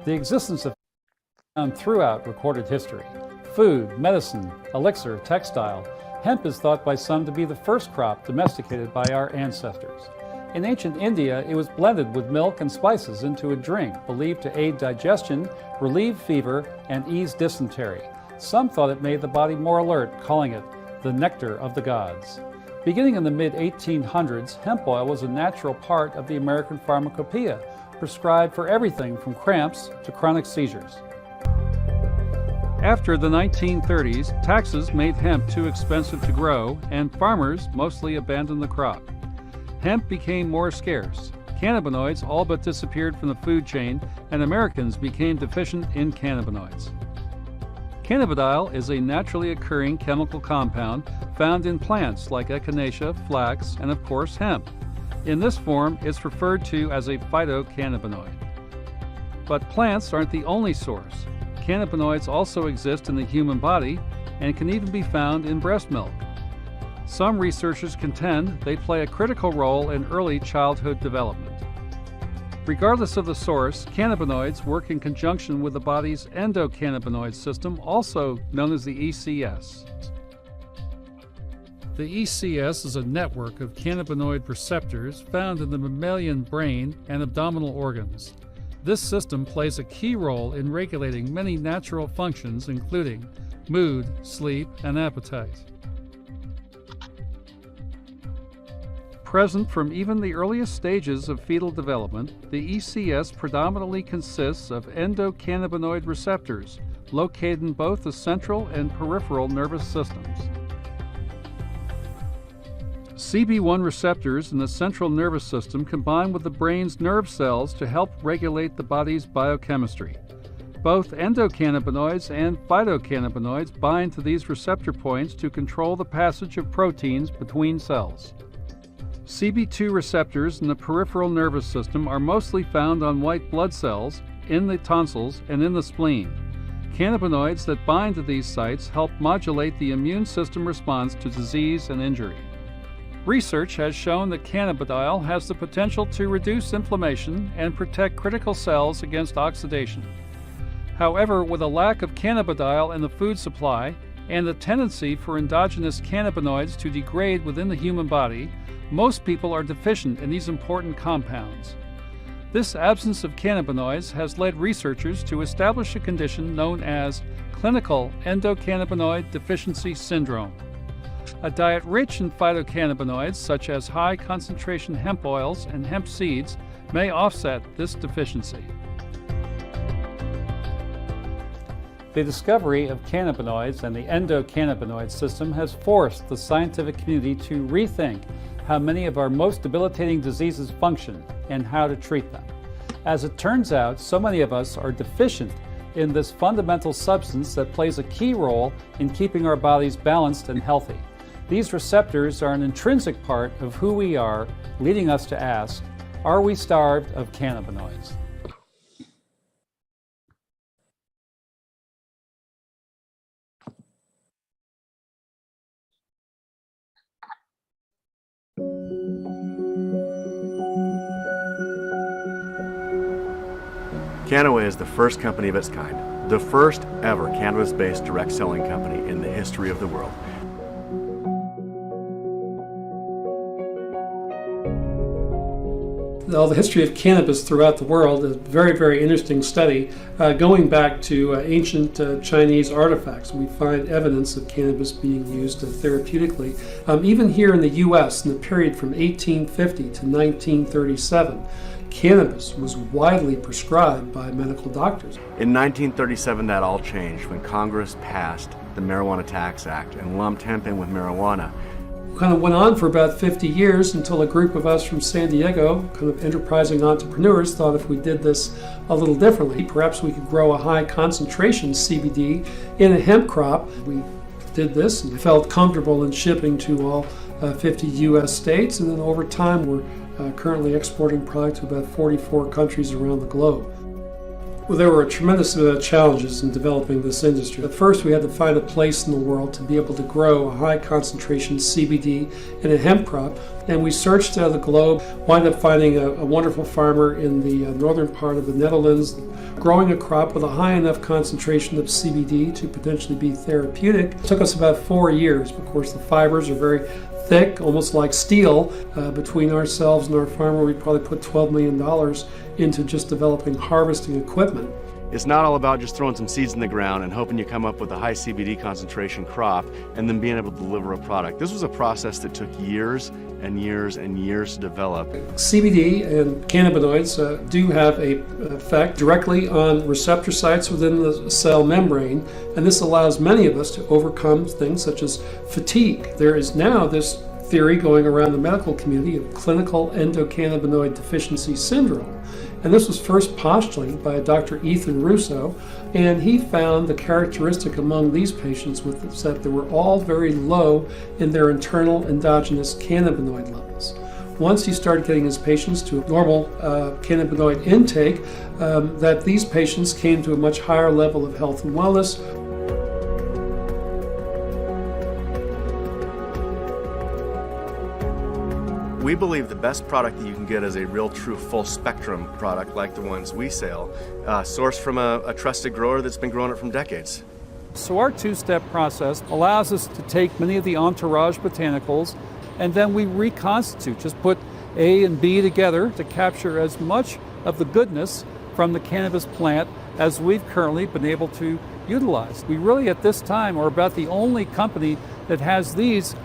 The existence of found throughout recorded history. Food, medicine, elixir, textile, hemp is thought by some to be the first crop domesticated by our ancestors. In ancient India, it was blended with milk and spices into a drink believed to aid digestion, relieve fever, and ease dysentery. Some thought it made the body more alert, calling it the nectar of the gods. Beginning in the mid-1800s, hemp oil was a natural part of the American pharmacopoeia, prescribed for everything from cramps to chronic seizures. After the 1930s, taxes made hemp too expensive to grow, and farmers mostly abandoned the crop. Hemp became more scarce. Cannabinoids all but disappeared from the food chain, and Americans became deficient in cannabinoids. Cannabidiol is a naturally occurring chemical compound found in plants like echinacea, flax, and of course hemp. In this form, it's referred to as a phytocannabinoid. But plants aren't the only source. Cannabinoids also exist in the human body and can even be found in breast milk. Some researchers contend they play a critical role in early childhood development. Regardless of the source, cannabinoids work in conjunction with the body's endocannabinoid system, also known as the ECS. The ECS is a network of cannabinoid receptors found in the mammalian brain and abdominal organs. This system plays a key role in regulating many natural functions, including mood, sleep, and appetite. Present from even the earliest stages of fetal development, the ECS predominantly consists of endocannabinoid receptors located in both the central and peripheral nervous systems. CB1 receptors in the central nervous system combine with the brain's nerve cells to help regulate the body's biochemistry. Both endocannabinoids and phytocannabinoids bind to these receptor points to control the passage of proteins between cells. CB2 receptors in the peripheral nervous system are mostly found on white blood cells, in the tonsils, and in the spleen. Cannabinoids that bind to these sites help modulate the immune system response to disease and injury. Research has shown that cannabidiol has the potential to reduce inflammation and protect critical cells against oxidation. However, with a lack of cannabidiol in the food supply and the tendency for endogenous cannabinoids to degrade within the human body, most people are deficient in these important compounds. This absence of cannabinoids has led researchers to establish a condition known as clinical endocannabinoid deficiency syndrome. A diet rich in phytocannabinoids, such as high concentration hemp oils and hemp seeds, may offset this deficiency. The discovery of cannabinoids and the endocannabinoid system has forced the scientific community to rethink how many of our most debilitating diseases function and how to treat them. As it turns out, so many of us are deficient in this fundamental substance that plays a key role in keeping our bodies balanced and healthy. These receptors are an intrinsic part of who we are, leading us to ask, are we starved of cannabinoids? Canaway is the first company of its kind, the first ever cannabis-based direct selling company in the history of the world. The history of cannabis throughout the world is a very, very interesting study. Going back to ancient Chinese artifacts, we find evidence of cannabis being used therapeutically. Even here in the U.S., in the period from 1850 to 1937, cannabis was widely prescribed by medical doctors. In 1937, that all changed when Congress passed the Marijuana Tax Act and lumped hemp in with marijuana. Kind of went on for about 50 years until a group of us from San Diego, kind of enterprising entrepreneurs, thought if we did this a little differently, perhaps we could grow a high concentration CBD in a hemp crop. We did this and felt comfortable in shipping to all 50 U.S. states, and then over time we're currently exporting product to about 44 countries around the globe. Well, there were a tremendous amount of challenges in developing this industry. At first, we had to find a place in the world to be able to grow a high concentration CBD in a hemp crop, and we searched the globe, wound up finding a wonderful farmer in the northern part of the Netherlands, growing a crop with a high enough concentration of CBD to potentially be therapeutic. It took us about 4 years. Of course, the fibers are very thick, almost like steel. Between ourselves and our farmer, we probably put $12 million into just developing harvesting equipment. It's not all about just throwing some seeds in the ground and hoping you come up with a high CBD concentration crop and then being able to deliver a product. This was a process that took years and years and years to develop. CBD and cannabinoids do have an effect directly on receptor sites within the cell membrane, and this allows many of us to overcome things such as fatigue. There is now this theory going around the medical community of clinical endocannabinoid deficiency syndrome. And this was first postulated by Dr. Ethan Russo, and he found the characteristic among these patients was that they were all very low in their internal endogenous cannabinoid levels. Once he started getting his patients to a normal cannabinoid intake, that these patients came to a much higher level of health and wellness. We believe the best product that you can get is a real true full spectrum product like the ones we sell, sourced from a trusted grower that's been growing it from decades. So our two-step process allows us to take many of the entourage botanicals and then we reconstitute, just put A and B together to capture as much of the goodness from the cannabis plant as we've currently been able to utilize. We really at this time are about the only company that has these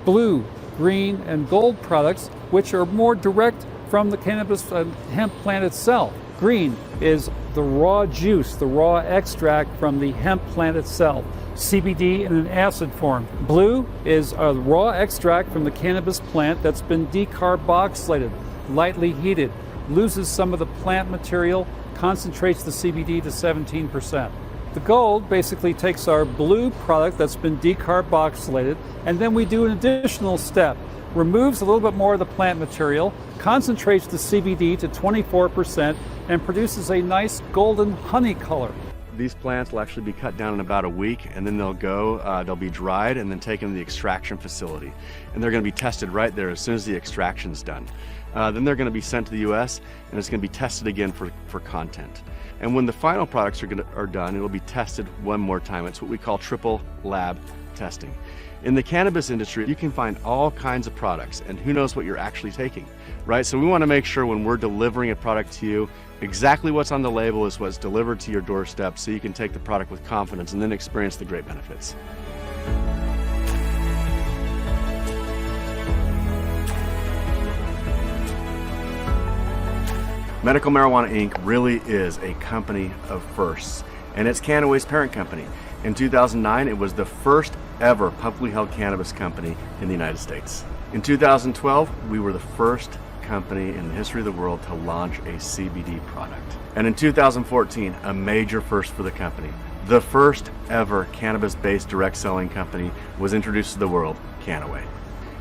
blue, green, and gold products, which are more direct from the cannabis hemp plant itself. Green is the raw juice, the raw extract from the hemp plant itself, CBD in an acid form. Blue is a raw extract from the cannabis plant that's been decarboxylated, lightly heated, loses some of the plant material, concentrates the CBD to 17%. The gold basically takes our blue product that's been decarboxylated, and then we do an additional step. Removes a little bit more of the plant material, concentrates the CBD to 24%, and produces a nice golden honey color. These plants will actually be cut down in about a week, and then they'll be dried and then taken to the extraction facility. And they're going to be tested right there as soon as the extraction's done. Then they're going to be sent to the US, and it's going to be tested again for content. And when the final products are done, it'll be tested one more time. It's what we call triple lab testing. In the cannabis industry, you can find all kinds of products, and who knows what you're actually taking, right? So we want to make sure when we're delivering a product to you, exactly what's on the label is what's delivered to your doorstep, so you can take the product with confidence and then experience the great benefits. Medical Marijuana Inc. really is a company of firsts, and it's Cannaway's parent company. In 2009, it was the first ever publicly held cannabis company in the United States. In 2012, we were the first company in the history of the world to launch a CBD product. And in 2014, a major first for the company. The first ever cannabis-based direct selling company was introduced to the world, Cannaway.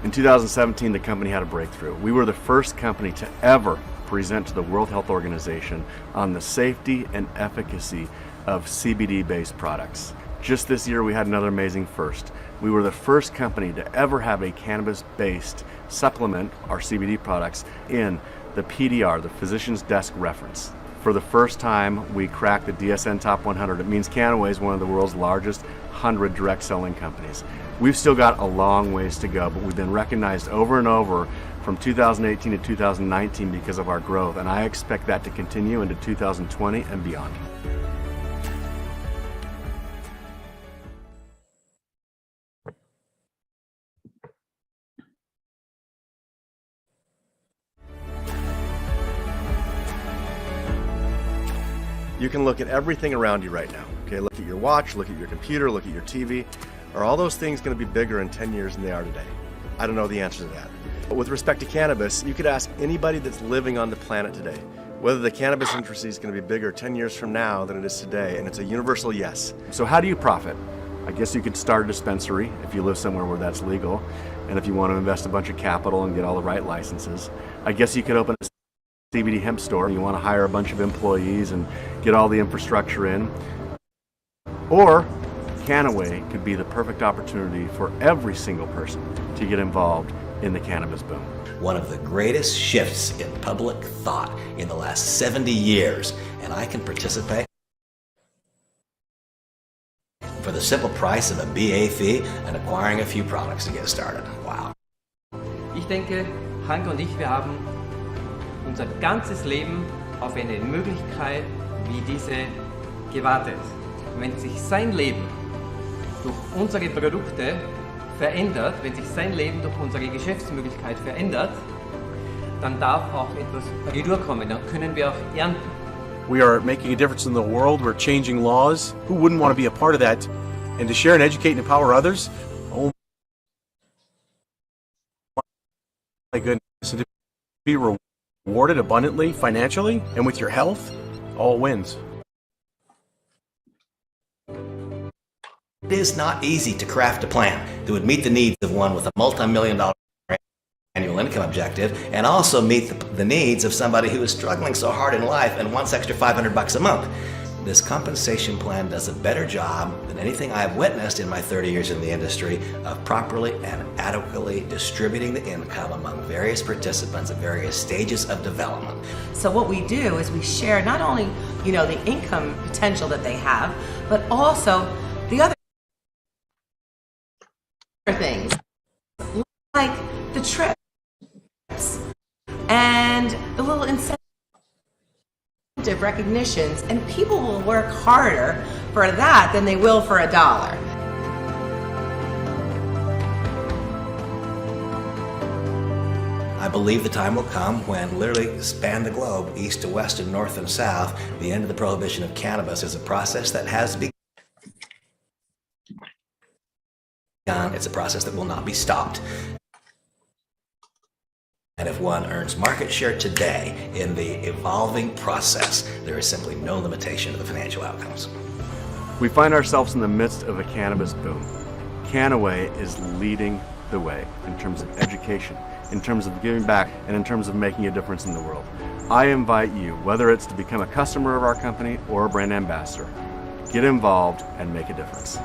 In 2017, the company had a breakthrough. We were the first company to ever present to the World Health Organization on the safety and efficacy of CBD-based products. Just this year, we had another amazing first. We were the first company to ever have a cannabis-based supplement, our CBD products, in the PDR, the Physician's Desk Reference. For the first time, we cracked the DSN Top 100. It means Cannaway is one of the world's largest 100 direct selling companies. We've still got a long ways to go, but we've been recognized over and over from 2018 to 2019 because of our growth, and I expect that to continue into 2020 and beyond. You can look at everything around you right now. Okay, look at your watch, look at your computer, look at your TV. Are all those things going to be bigger in 10 years than they are today? I don't know the answer to that. But with respect to cannabis, you could ask anybody that's living on the planet today whether the cannabis industry is going to be bigger 10 years from now than it is today, and it's a universal yes. So how do you profit? I guess you could start a dispensary if you live somewhere where that's legal, and if you want to invest a bunch of capital and get all the right licenses. I guess you could open a CBD hemp store. You want to hire a bunch of employees and get all the infrastructure in. Or Canaway could be the perfect opportunity for every single person to get involved in the cannabis boom. One of the greatest shifts in public thought in the last 70 years, and I can participate for the simple price of a BA fee and acquiring a few products to get started. Wow. Ich denke, Hank und ich, wir haben unser ganzes Leben auf eine Möglichkeit wie diese gewartet. Wenn sich sein Leben durch unsere Produkte verändert, wenn sich sein Leben durch unsere Geschäftsmöglichkeit verändert, dann darf auch etwas retourkommen, dann können wir auch ernten. We are making a difference in the world. We're changing laws. Who wouldn't want to be a part of that? And to share and educate and empower others? Oh my goodness. And to be rewarded abundantly, financially, and with your health, all wins. It is not easy to craft a plan that would meet the needs of one with a multi-million-dollar annual income objective and also meet the needs of somebody who is struggling so hard in life and wants extra $500 a month. This compensation plan does a better job than anything I've witnessed in my 30 years in the industry of properly and adequately distributing the income among various participants at various stages of development. So what we do is we share not only, the income potential that they have, but also the other things like the trips and the little incentive recognitions, and people will work harder for that than they will for $1. I believe the time will come when literally span the globe, east to west and north and south, the end of the prohibition of cannabis is a process that has begun. It's a process that will not be stopped. And if one earns market share today in the evolving process, there is simply no limitation to the financial outcomes. We find ourselves in the midst of a cannabis boom. Canaway is leading the way in terms of education, in terms of giving back, and in terms of making a difference in the world. I invite you, whether it's to become a customer of our company or a brand ambassador, get involved and make a difference.